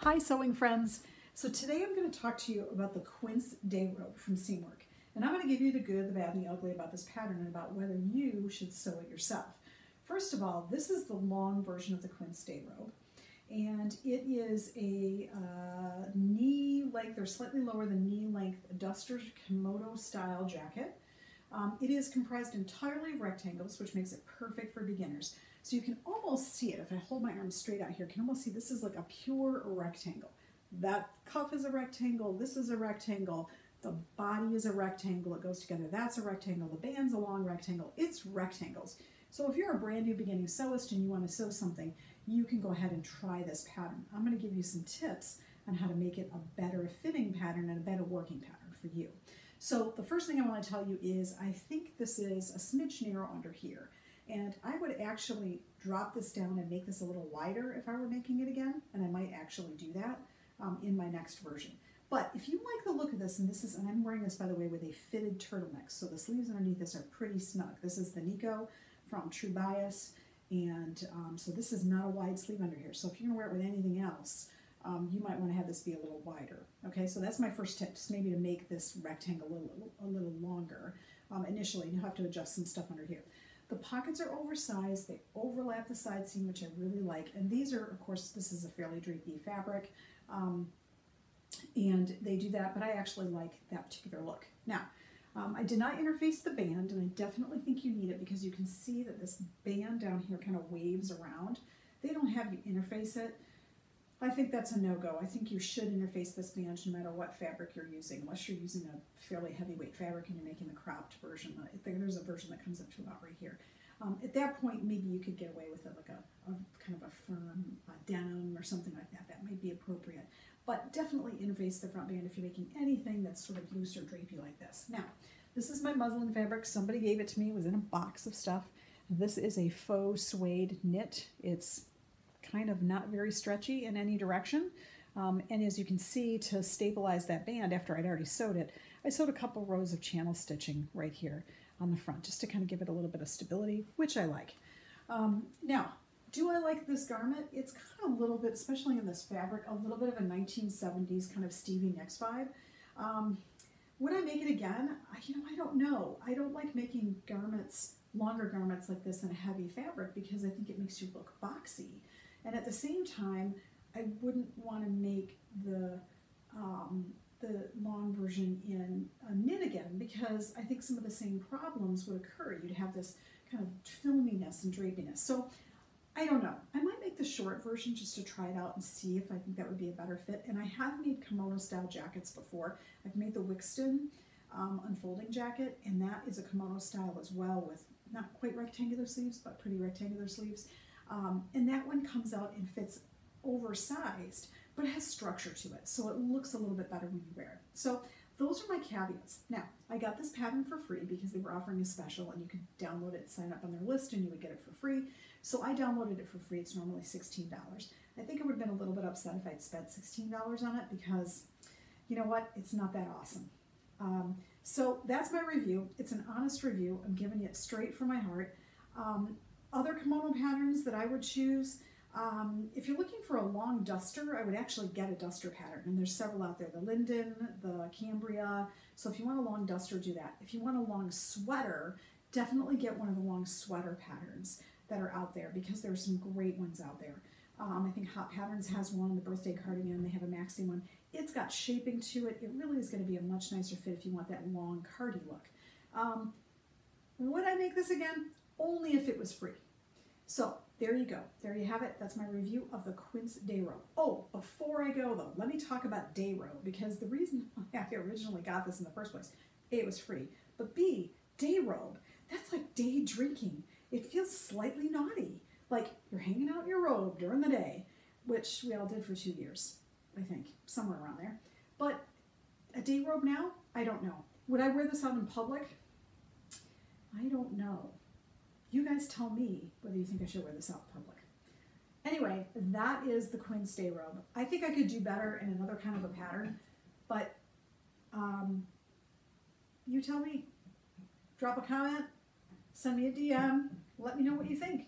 Hi sewing friends. So today I'm going to talk to you about the Quince Day Robe from Seamwork. And I'm going to give you the good, the bad, and the ugly about this pattern and about whether you should sew it yourself. First of all, this is the long version of the Quince Day Robe. And it is a knee length, or slightly lower than knee length, duster kimono style jacket. It is comprised entirely of rectangles, which makes it perfect for beginners. So you can almost see it. If I hold my arm straight out here, you can almost see this is like a pure rectangle. That cuff is a rectangle, this is a rectangle, the body is a rectangle, it goes together, that's a rectangle, the band's a long rectangle, it's rectangles. So if you're a brand new beginning sewist and you want to sew something, you can go ahead and try this pattern. I'm going to give you some tips on how to make it a better fitting pattern and a better working pattern for you. So the first thing I want to tell you is I think this is a smidge narrow under here. And I would actually drop this down and make this a little wider if I were making it again, and I might actually do that in my next version. But if you like the look of this, and I'm wearing this by the way with a fitted turtleneck, so the sleeves underneath this are pretty snug. This is the Nico from True Bias, and so this is not a wide sleeve under here. So if you're gonna wear it with anything else, you might want to have this be a little wider. Okay, so that's my first tip, just maybe to make this rectangle a little longer initially, and you'll have to adjust some stuff under here. The pockets are oversized, they overlap the side seam, which I really like, and these are, of course, this is a fairly drapey fabric, and they do that, but I actually like that particular look. Now, I did not interface the band, and I definitely think you need it because you can see that this band down here kind of waves around. They don't have you interface it. I think that's a no-go. I think you should interface this band no matter what fabric you're using, unless you're using a fairly heavyweight fabric and you're making the cropped version. I think there's a version that comes up to about right here. At that point, maybe you could get away with it like a kind of a firm denim or something like that. That might be appropriate. But definitely interface the front band if you're making anything that's sort of loose or drapey like this. Now, this is my muslin fabric. Somebody gave it to me. It was in a box of stuff. This is a faux suede knit. It's kind of not very stretchy in any direction. And as you can see, to stabilize that band after I'd already sewed it, I sewed a couple rows of channel stitching right here on the front just to kind of give it a little bit of stability, which I like. Now, do I like this garment? It's kind of a little bit, especially in this fabric, a little bit of a 1970s kind of Stevie Nicks vibe. Would I make it again? I don't know. I don't like making garments, longer garments like this in a heavy fabric because I think it makes you look boxy. And at the same time, I wouldn't want to make the long version in a knit again because I think some of the same problems would occur. You'd have this kind of filminess and drapiness. So I don't know. I might make the short version just to try it out and see if I think that would be a better fit. And I have made kimono style jackets before. I've made the Wixton unfolding jacket, and that is a kimono style as well with not quite rectangular sleeves, but pretty rectangular sleeves. And that one comes out and fits oversized, but it has structure to it, so it looks a little bit better when you wear it. So those are my caveats. Now, I got this pattern for free because they were offering a special, and you could download it, sign up on their list, and you would get it for free. So I downloaded it for free. It's normally $16. I think I would have been a little bit upset if I'd spent $16 on it because, you know what, it's not that awesome. So that's my review. It's an honest review. I'm giving it straight from my heart. Other kimono patterns that I would choose, if you're looking for a long duster, I would actually get a duster pattern, and there's several out there, the Linden, the Cambria. So if you want a long duster, do that. If you want a long sweater, definitely get one of the long sweater patterns that are out there because there's some great ones out there. I think Hot Patterns has one, the birthday cardigan, they have a maxi one. It's got shaping to it. It really is going to be a much nicer fit if you want that long cardi look. Would I make this again? Only if it was free. So there you go. There you have it. That's my review of the Quince Day Robe. Oh, before I go though, let me talk about Day Robe because the reason I originally got this in the first place, A, it was free, but B, Day Robe, that's like day drinking. It feels slightly naughty, like you're hanging out in your robe during the day, which we all did for 2 years, I think, somewhere around there. But a day robe now, I don't know. Would I wear this out in public? I don't know. You guys tell me whether you think I should wear this out in public. Anyway, that is the Quince Day Robe. I think I could do better in another kind of a pattern, but you tell me. Drop a comment, send me a DM, let me know what you think.